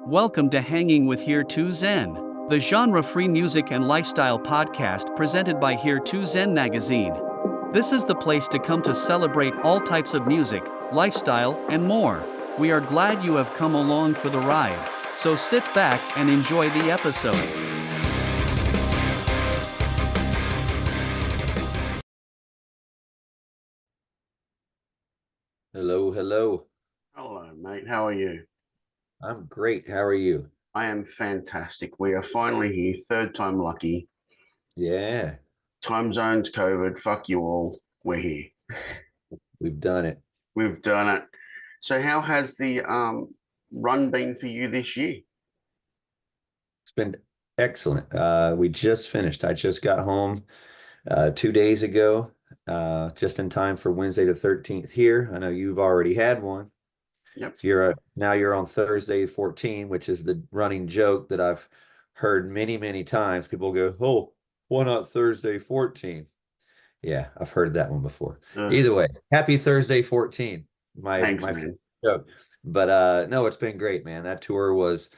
Welcome to Hanging with Here to Zen, the genre-free music and lifestyle podcast presented by Here to Zen magazine. This is the place to come to celebrate all types of music, lifestyle, and more. We are glad you have come along for the ride, so sit back and enjoy the episode. Hello, hello. Hello, mate. How are you? I'm great. How are you? I am fantastic. We are finally here. Third time lucky. Yeah, Time zones, COVID. Fuck you all. We're here. we've done it. We've done it. So, how has the run been for you this year? It's been excellent. We just finished. I just got home 2 days ago, just in time for Wednesday the 13th here. I know you've already had one. Yep. So now you're on Thursday 14, which is the running joke that I've heard many, many times. People go, "Oh, why not Thursday 14?" Yeah, I've heard that one before. Either way, happy Thursday 14. Thanks, My man. joke. But no, it's been great, man. That tour was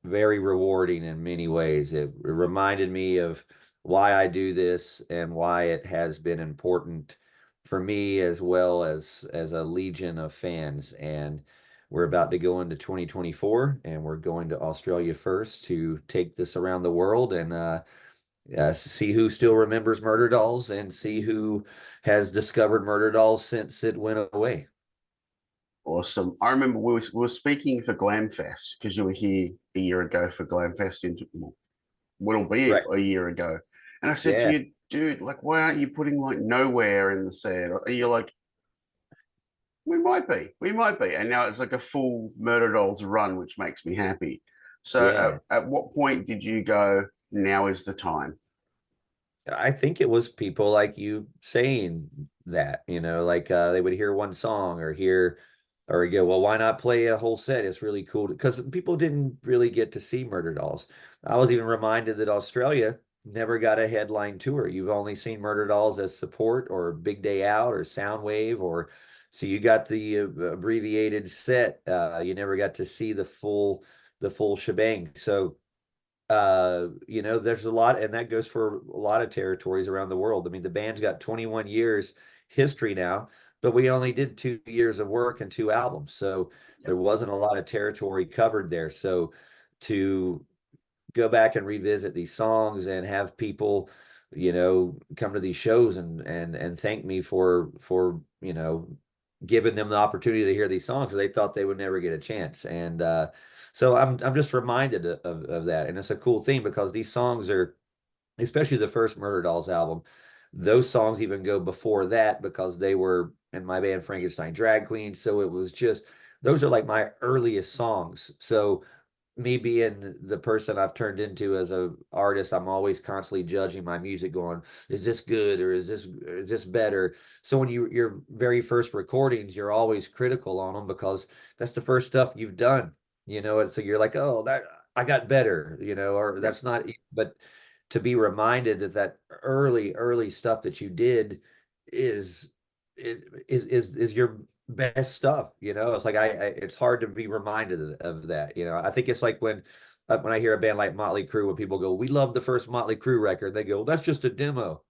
very rewarding in many ways. It reminded me of why I do this and why it has been important for me as well as a legion of fans. And we're about to go into 2024, and we're going to Australia first to take this around the world and see who still remembers Murderdolls and see who has discovered Murderdolls since it went away. Awesome. I remember we were speaking for Glam Fest because you were here a year ago for Glam Fest what'll be Right. a year ago. And I said to Yeah. you, dude, like, why aren't you putting like nowhere in the set? Are you like, we might be. And now it's like a full Murderdolls run, which makes me happy. So Yeah. at what point did you go, now is the time? I think it was people like you saying that, like they would hear one song or go, well, why not play a whole set? It's really cool because people didn't really get to see Murderdolls. I was even reminded that Australia never got a headline tour. You've only seen Murderdolls as support or Big Day Out or Soundwave so you got the abbreviated set. You never got to see the full shebang. So there's a lot, and that goes for a lot of territories around the world. I mean, the band's got 21 years history now, but we only did 2 years of work and two albums. So there wasn't a lot of territory covered there. So to go back and revisit these songs and have people, come to these shows and thank me for giving them the opportunity to hear these songs because they thought they would never get a chance. And so I'm just reminded of that. And it's a cool thing because these songs are, especially the first Murderdolls album, those songs even go before that because they were in my band Frankenstein Drag Queen. So it was just, those are like my earliest songs. So me being the person I've turned into as a artist, I'm always constantly judging my music, going, is this good or is this better? So when your very first recordings, you're always critical on them because that's the first stuff you've done, and so you're like, oh, that I got better, or that's not. But to be reminded that early stuff that you did is is your best stuff. It's like it's hard to be reminded of that. I think it's like when I hear a band like Motley Crue, when people go, we love the first Motley Crue record, they go, well, that's just a demo.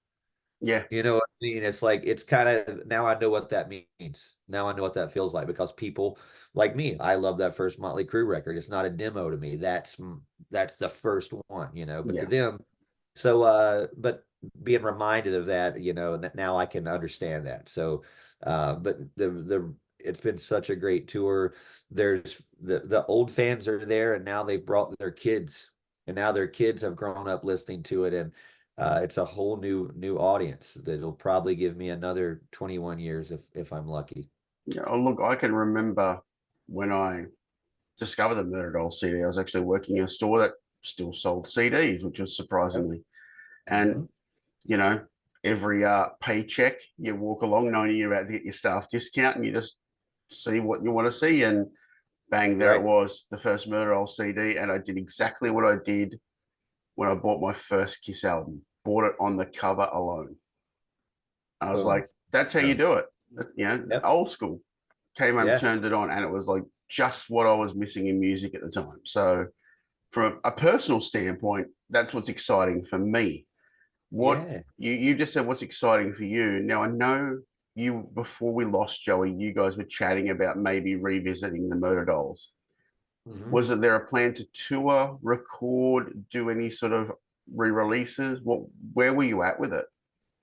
Yeah. You know what I mean? It's like, it's kind of, now I know what that means. Now I know what that feels like because people like me, I love that first Motley Crue record. It's not a demo to me. That's the first one, but to Yeah. them. So but being reminded of that, now I can understand that. So but the it's been such a great tour. There's the old fans are there, and now they've brought their kids, and now their kids have grown up listening to it, and it's a whole new audience that'll probably give me another 21 years if I'm lucky. Yeah. Oh, look, I can remember when I discovered the Murder CD, I was actually working in a store that still sold CDs, which was surprisingly. Mhm. And, you know, every paycheck, you walk along knowing you're about to get your staff discount and you just see what you want to see. And bang, there it Right. was, the first Murder CD. And I did exactly what I did when I bought my first Kiss album. Bought it on the cover alone. I was Boom. like, that's how Yeah. you do it. That's, Yep. old school. came home, Yeah. turned it on, and it was like just what I was missing in music at the time. So from a personal standpoint, that's what's exciting for me. What Yeah. you just said, what's exciting for you. Now I know you, before we lost Joey, you guys were chatting about maybe revisiting the Murderdolls. Mhm. Was it there a plan to tour, record, do any sort of re-releases? Where were you at with it?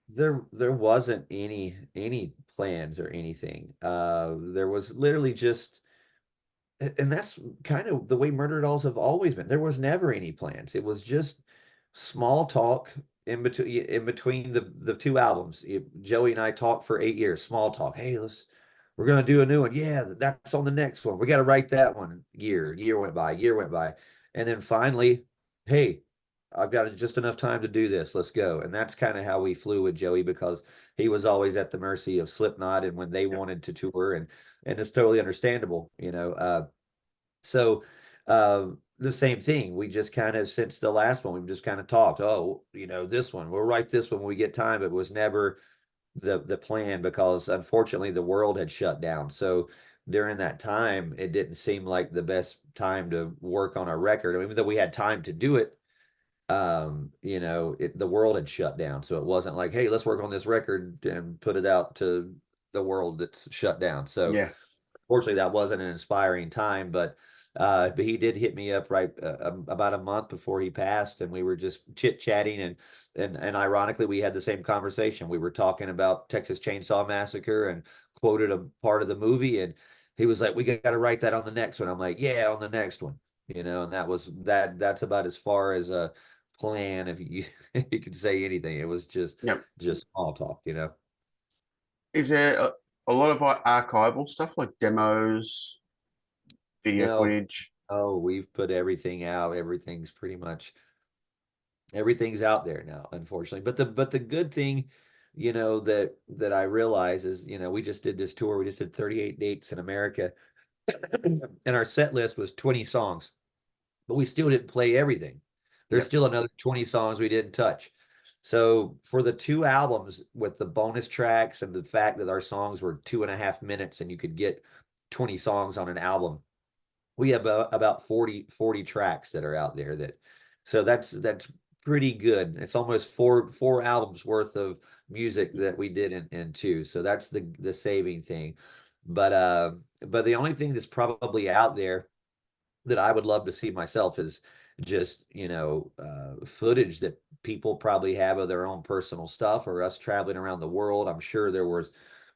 There wasn't any plans or anything. There was literally just, and that's kind of the way Murder Dolls have always been. There was never any plans. It was just small talk in between the two albums. Joey and I talked for 8 years, small talk. Hey, we're gonna do a new one. Yeah, that's on the next one. We got to write that one. Year went by, and then finally, hey, I've got just enough time to do this. Let's go. And that's kind of how we flew with Joey, because he was always at the mercy of Slipknot and when they wanted to tour, and it's totally understandable, so the same thing. We just kind of, since the last one, we've just kind of talked. Oh, this one, we'll write this one when we get time. It was never the plan, because unfortunately the world had shut down. So during that time, it didn't seem like the best time to work on a record. I mean, even though we had time to do it, the world had shut down. So it wasn't like, hey, let's work on this record and put it out to the world that's shut down. So Yeah. fortunately, that wasn't an inspiring time, but he did hit me up right about a month before he passed, and we were just chit chatting, and ironically, we had the same conversation. We were talking about Texas Chainsaw Massacre and quoted a part of the movie, and he was like, "We got to write that on the next one." I'm like, "Yeah, on the next one," and that was that. That's about as far as a plan, if you you could say anything. It was Yep. just small talk. Is there a lot of archival stuff like demos, video No, footage? oh, we've put everything out. Everything's out there now, unfortunately. But the good thing, that I realize is, we just did this tour. We just did 38 dates in America, and our set list was 20 songs, but we still didn't play everything. There's Yep. still another 20 songs we didn't touch. So for the two albums, with the bonus tracks and the fact that our songs were 2.5 minutes and you could get 20 songs on an album, we have about 40 tracks that are out there, so that's pretty good. It's almost four albums worth of music that we did in two. So that's the saving thing. But the only thing that's probably out there that I would love to see myself is just, footage that people probably have of their own personal stuff, or us traveling around the world. I'm sure there was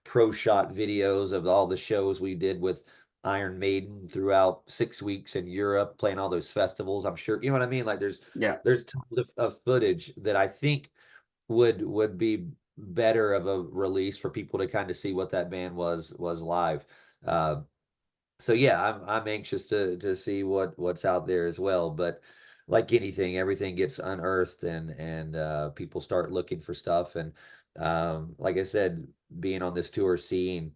pro shot videos of all the shows we did with Iron Maiden throughout 6 weeks in Europe, playing all those festivals. I'm sure, you know what I mean? Like Yeah. there's tons of footage that I think would be better of a release for people to kind of see what that band was live. Uh, so yeah, I'm anxious to see what's out there as well. But like anything, everything gets unearthed, and people start looking for stuff. And like I said, being on this tour, seeing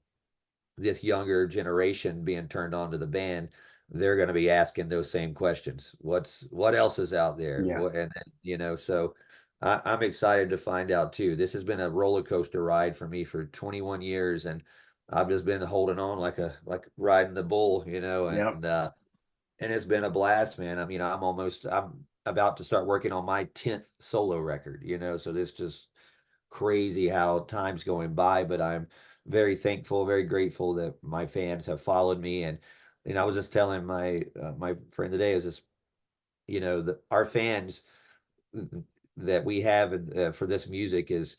this younger generation being turned on to the band, they're going to be asking those same questions. What else is out there? Yeah. And then, so I'm excited to find out too. This has been a roller coaster ride for me for 21 years, and I've just been holding on like riding the bull, Yep. and it's been a blast, man. I mean, I'm about to start working on my 10th solo record, so this just crazy how time's going by, but I'm very thankful, very grateful that my fans have followed me. And I was just telling my friend today, is this, that our fans that we have for this music is,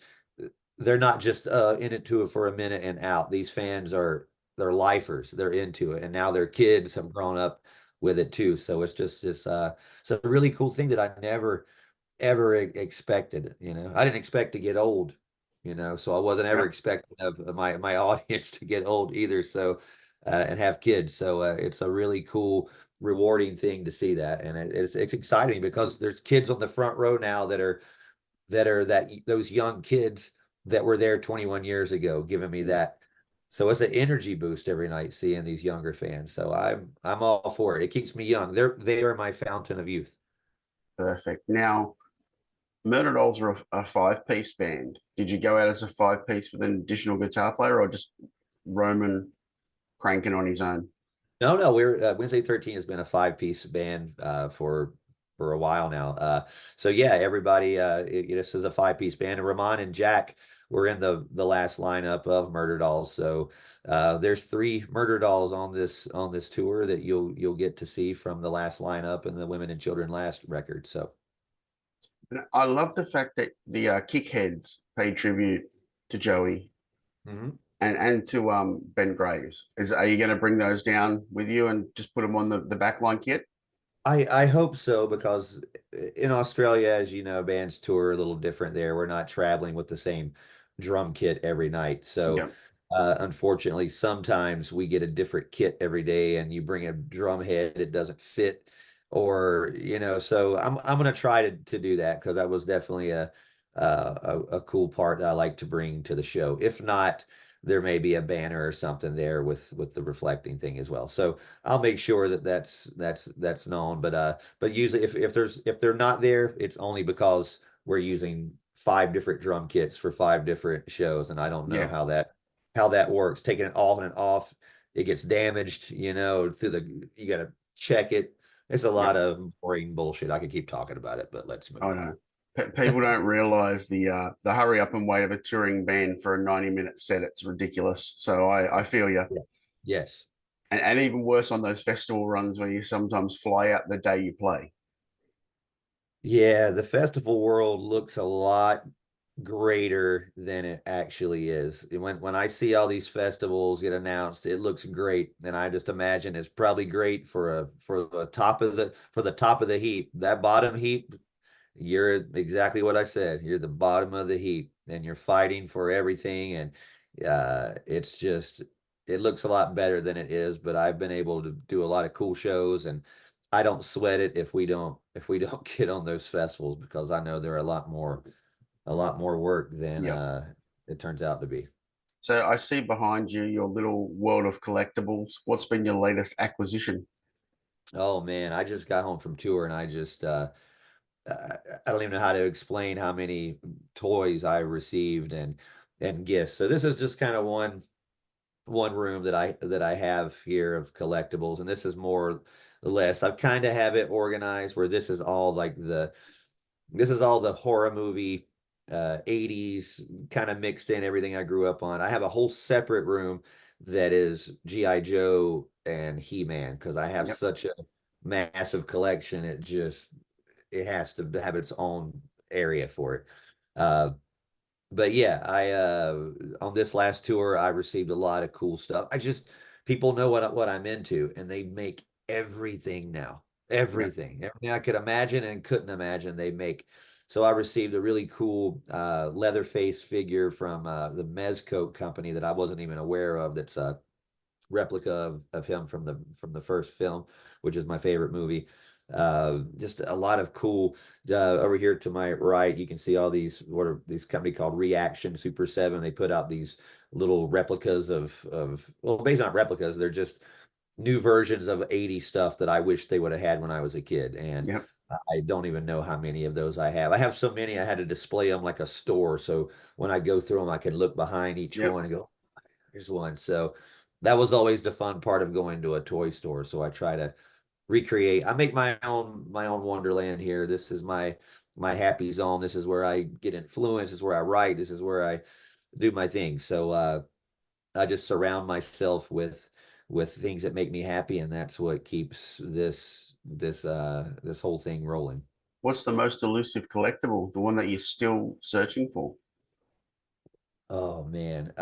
they're not just in it to it for a minute and out. These fans they're lifers. They're into it, and now their kids have grown up with it too. So it's just this. It's a really cool thing that I never ever expected. I didn't expect to get old. So I wasn't ever Yep. expecting of my audience to get old either. So and have kids. So it's a really cool, rewarding thing to see that, and it's exciting because there's kids on the front row now that those young kids that were there 21 years ago, giving me that. So it's an energy boost every night seeing these younger fans. So I'm all for it. It keeps me young. They are my fountain of youth. Perfect. Now, Murderdolls are a five-piece band. Did you go out as a five-piece with an additional guitar player, or just Roman cranking on his own? No, we're Wednesday 13 has been a 5-piece band for a while now. So yeah, everybody this is a 5-piece band. And Ramon and Jack were in the last lineup of Murderdolls. So there's 3 Murderdolls on this tour that you'll get to see from the last lineup and the Women and Children last record. So And I love the fact that the Kickheads paid tribute to Joey mhm. and to Ben Graves. Are you going to bring those down with you and just put them on the backline kit? I hope so, because in Australia, as you know, bands tour a little different there. We're not traveling with the same drum kit every night. So Yeah, unfortunately, sometimes we get a different kit every day and you bring a drum head, it doesn't fit, or so I'm gonna try to do that, because that was definitely a cool part that I like to bring to the show. If not, there may be a banner or something there with the reflecting thing as well. So I'll make sure that that's known. But usually if they're not there, it's only because we're using 5 different drum kits for 5 different shows, and I don't know yeah. how that works. Taking it off, it gets damaged, through you gotta check it. It's a lot Yep. of boring bullshit. I could keep talking about it, but let's move I on. know. People don't realize the hurry up and wait of a touring band for a 90-minute set. It's ridiculous. So I feel you. Yeah. Yes. And even worse on those festival runs where you sometimes fly out the day you play. Yeah, the festival world looks a lot greater than it actually is. When I see all these festivals get announced, it looks great, and I just imagine it's probably great for the top of the heap. That bottom heap, you're exactly what I said. You're the bottom of the heap, and you're fighting for everything, and it's just it looks a lot better than it is. But I've been able to do a lot of cool shows, and I don't sweat it if we don't get on those festivals, because I know they're a lot more work than Yeah. it turns out to be. So I see behind you your little world of collectibles. What's been your latest acquisition? Oh man, I just got home from tour, and I don't even know how to explain how many toys I received and gifts. So this is just kind of one room that I have here of collectibles, and this is more or less I've kind of have it organized where this is all the horror movie 80s kind of mixed in everything I grew up on. I have a whole separate room that is GI Joe and He-Man, because I have Yep. such a massive collection. It has to have its own area for it. Uh, but yeah, I on this last tour I received a lot of cool stuff. People know what I'm into, and they make everything now. Yep. Everything I could imagine and couldn't imagine they make. So I received a really cool Leatherface figure from the Mezcoat company that I wasn't even aware of. That's a replica of him from the first film, which is my favorite movie. Just a lot of cool. Over here to my right, you can see all these, what are these company called Reaction Super 7. They put out these little replicas of well, based on replicas, they're just new versions of 80 stuff that I wish they would have had when I was a kid. And Yep. I don't even know how many of those I have. I have so many I had to display them like a store. So when I go through them, I can look behind each Yep. one and go, here's one. So that was always the fun part of going to a toy store. So I try to recreate. I make my own wonderland here. This is my happy zone. This is where I get influence. This is where I write. This is where I do my thing. So I just surround myself with things that make me happy, and that's what keeps this whole thing rolling. What's the most elusive collectible? The one that you're still searching for? Oh man.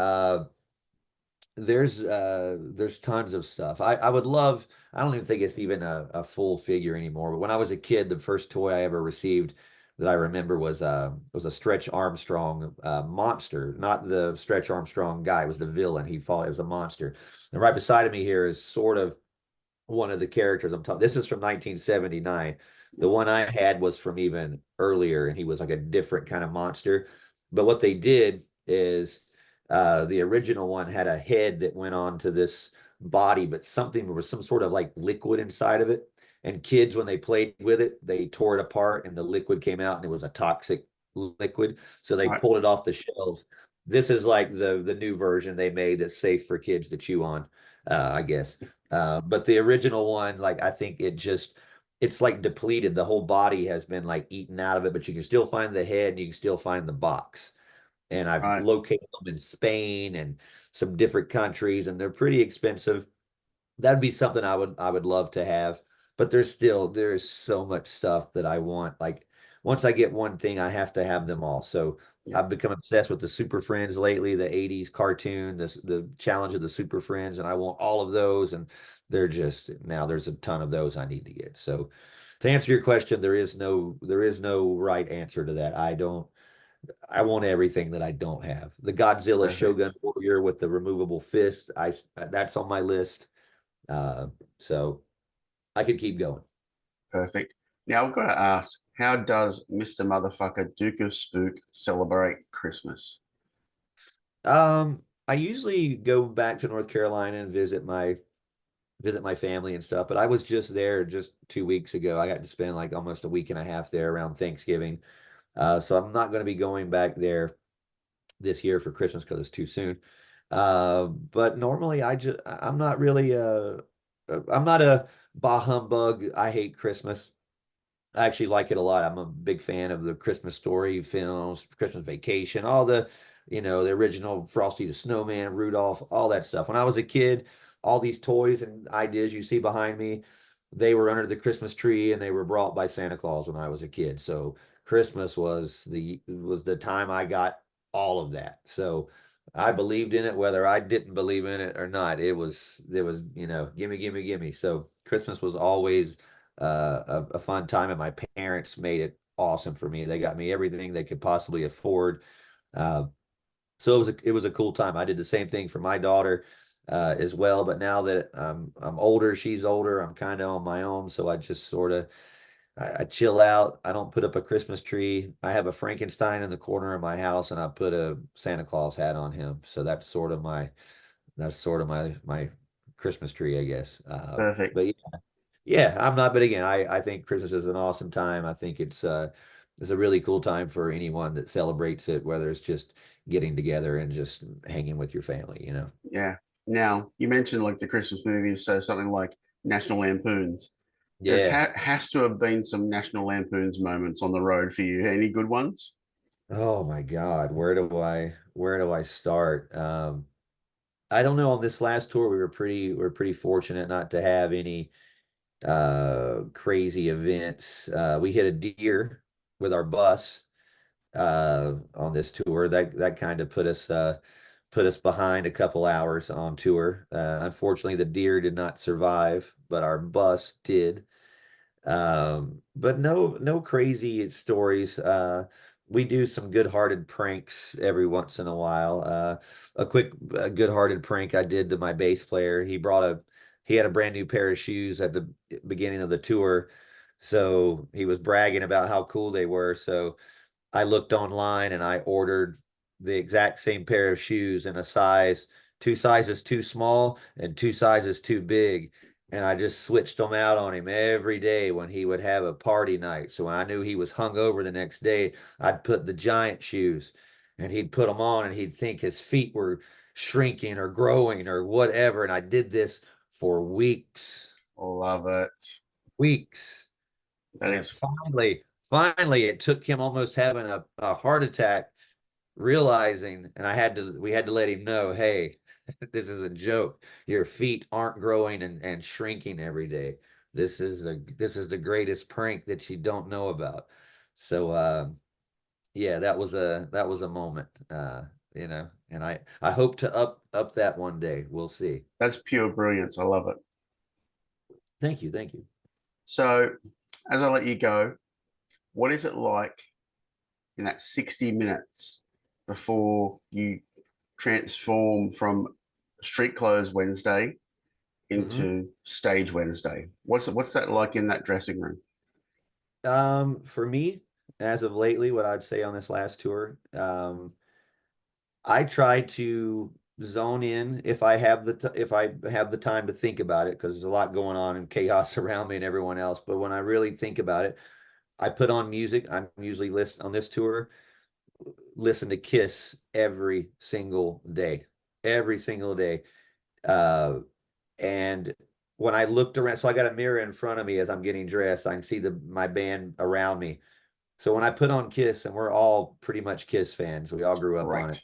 There's tons of stuff. I would love, I don't even think it's even a full figure anymore, but when I was a kid, the first toy I ever received that I remember was a Stretch Armstrong monster, not the Stretch Armstrong guy. It was the villain. He fought, it was a monster. And right beside of me here is sort of one of the characters I'm talking. This is from 1979. The one I had was from even earlier, and he was like a different kind of monster. But what they did is the original one had a head that went on to this body, but something, there was some sort of like liquid inside of it. And kids, when they played with it, they tore it apart, and the liquid came out, and it was a toxic liquid. So they Right. pulled it off the shelves. This is like the new version they made that's safe for kids to chew on, I guess. But the original one, like I think it's like depleted. The whole body has been like eaten out of it, but you can still find the head and you can still find the box. And I've Right. located them in Spain and some different countries, and they're pretty expensive. That'd be something I would love to have, but there's so much stuff that I want. Like once I get one thing, I have to have them all. So Yeah. I've become obsessed with the Super Friends lately, the 80s cartoon, the challenge of the Super Friends, and I want all of those. And they're just now there's a ton of those I need to get. So to answer your question, there is no right answer to that. I want everything that I don't have. The Godzilla Shogun Perfect. Warrior with the removable fist, that's on my list. Uh, so I could keep going. Perfect. Now I've got to ask, how does Mr. Motherfucker Duke of Spook celebrate Christmas? I usually go back to North Carolina and visit my family and stuff, but I was just there just 2 weeks ago. I got to spend like almost a week and a half there around Thanksgiving. So I'm not going to be going back there this year for Christmas because it's too soon. But normally I'm not really I'm not a bah humbug. I hate Christmas. I actually like it a lot. I'm a big fan of the Christmas Story films, Christmas Vacation, all the original Frosty the Snowman, Rudolph, all that stuff. When I was a kid, all these toys and ideas you see behind me, they were under the Christmas tree and they were brought by Santa Claus when I was a kid. So Christmas was the time I got all of that. So I believed in it, whether I didn't believe in it or not. It was gimme, gimme, gimme. So Christmas was always a fun time, and my parents made it awesome for me. They got me everything they could possibly afford. Uh, so it was a cool time. I did the same thing for my daughter as well. But now that I'm older, she's older. I'm kind of on my own, so I just sort of I chill out. I don't put up a Christmas tree. I have a Frankenstein in the corner of my house, and I put a Santa Claus hat on him. So that's sort of my Christmas tree, I guess. Perfect. But yeah, I'm not, but again, I think Christmas is an awesome time. I think it's a really cool time for anyone that celebrates it, whether it's just getting together and just hanging with your family. Yeah. Now, you mentioned like the Christmas movies, so something like National Lampoons. There's Yeah. has to have been some National Lampoons moments on the road for you. Any good ones? Oh my God, where do I start? I don't know. On this last tour, we were pretty fortunate not to have any crazy events. We hit a deer with our bus on this tour. That kind of put us behind a couple hours on tour. Unfortunately, the deer did not survive, but our bus did. But no crazy stories. We do some good-hearted pranks every once in a while. A good-hearted prank I did to my bass player. He had a brand new pair of shoes at the beginning of the tour, so he was bragging about how cool they were. So I looked online and I ordered the exact same pair of shoes in two sizes too small and two sizes too big. And I just switched them out on him every day when he would have a party night. So when I knew he was hungover the next day, I'd put the giant shoes and he'd put them on and he'd think his feet were shrinking or growing or whatever. And I did this for weeks, Love it. weeks. That And is finally, it took him almost having a heart attack, realizing, and we had to let him know, hey, this is a joke. Your feet aren't growing and shrinking every day. This is the greatest prank that you don't know about. So yeah, that was a moment. And I hope to up that one day. We'll see. that's pure brilliance. I love it. Thank you, thank you. So, as I let you go, what is it like in that 60 minutes before you transform from Street Clothes Wednesday Mhm. into Stage Wednesday? What's that like in that dressing room? For me, as of lately, what I'd say on this last tour, I try to zone in if I have the time to think about it because there's a lot going on and chaos around me and everyone else. But when I really think about it, I put on music. I'm usually list on this tour. listen to Kiss every single day, every single day. And when I looked around, so I got a mirror in front of me as I'm getting dressed. I can see my band around me. So when I put on Kiss, and we're all pretty much Kiss fans, we all grew up on it.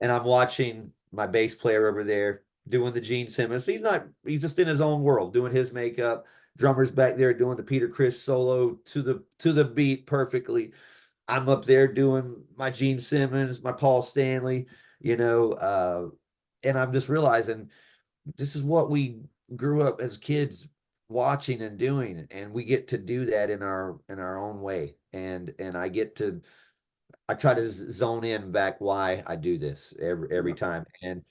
And I'm watching my bass player over there doing the Gene Simmons. He's just in his own world, doing his makeup. Drummer's back there doing the Peter Criss solo to the beat perfectly. I'm up there doing my Gene Simmons, my Paul Stanley, and I'm just realizing this is what we grew up as kids watching and doing, and we get to do that in our own way. And I try to zone in back why I do this every time. And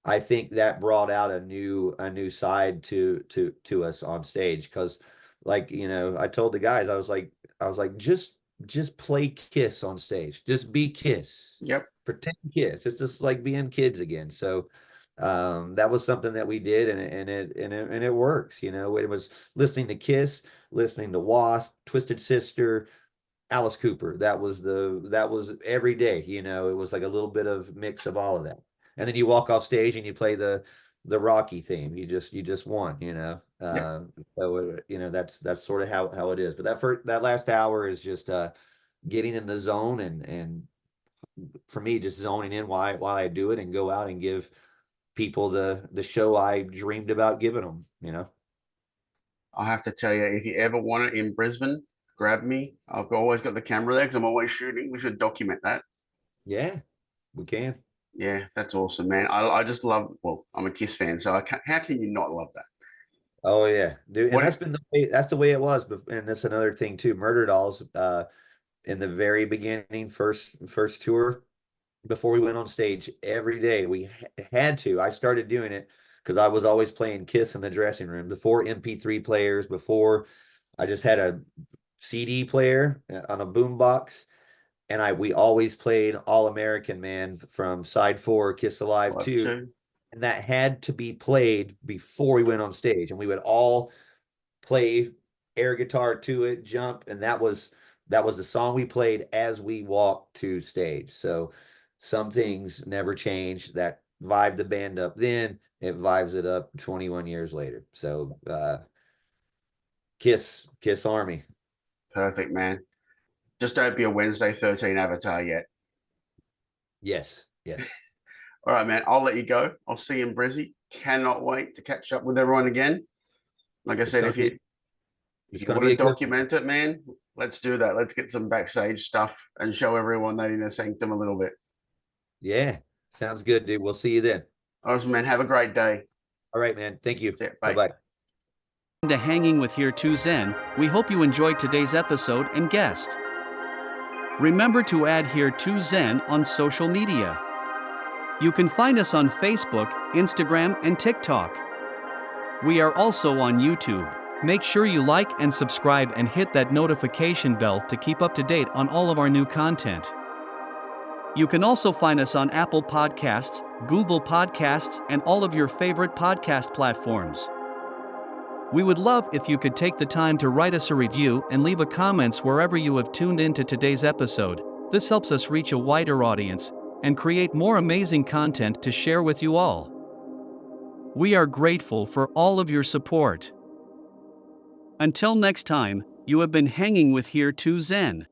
I think that brought out a new side to us on stage. Cause like, I told the guys, I was like, just play Kiss on stage. Just be Kiss. Yep. Pretend Kiss. It's just like being kids again. So that was something that we did, and it works. It was listening to Kiss, listening to Wasp, Twisted Sister, Alice Cooper. That was every day. It was like a little bit of mix of all of that. And then you walk off stage and you play the Rocky theme. You just won. Yep. So that's sort of how it is. But that last hour is just getting in the zone, and for me, just zoning in while I do it, and go out and give people the show I dreamed about giving them. I have to tell you, if you ever want it in Brisbane, grab me. I've always got the camera there because I'm always shooting. We should document that. Yeah, we can. Yeah, that's awesome, man. I just love. Well, I'm a Kiss fan, so how can you not love that? Oh yeah, dude. And that's the way it was. But and that's another thing too. Murderdolls, in the very beginning, first tour, before we went on stage, every day we had to. I started doing it because I was always playing Kiss in the dressing room before MP3 players. Before I just had a CD player on a boombox, and we always played All American Man from side 4, Kiss Alive 2. And that had to be played before we went on stage, and we would all play air guitar to it, jump, and that was the song we played as we walked to stage. So some things never change. That vibed the band up then, it vibes it up 21 years later. So Kiss Army. Perfect, man. Just don't be a Wednesday 13 avatar yet. Yes. All right, man. I'll let you go. I'll see you in Brizzy. Cannot wait to catch up with everyone again. Like I said, if you want to document it, man, let's do that. Let's get some backstage stuff and show everyone that inner sanctum a little bit. Yeah, sounds good, dude. We'll see you then. Awesome, man. Have a great day. All right, man. Thank you. Bye. Bye. To Hanging with Here to Zen, we hope you enjoyed today's episode and guest. Remember to add Here to Zen on social media. You can find us on Facebook, Instagram, and TikTok. We are also on YouTube. Make sure you like and subscribe and hit that notification bell to keep up to date on all of our new content. You can also find us on Apple Podcasts, Google Podcasts, and all of your favorite podcast platforms. We would love if you could take the time to write us a review and leave a comments wherever you have tuned into today's episode. This helps us reach a wider audience and create more amazing content to share with you all. We are grateful for all of your support. Until next time, you have been hanging with Here to Zen.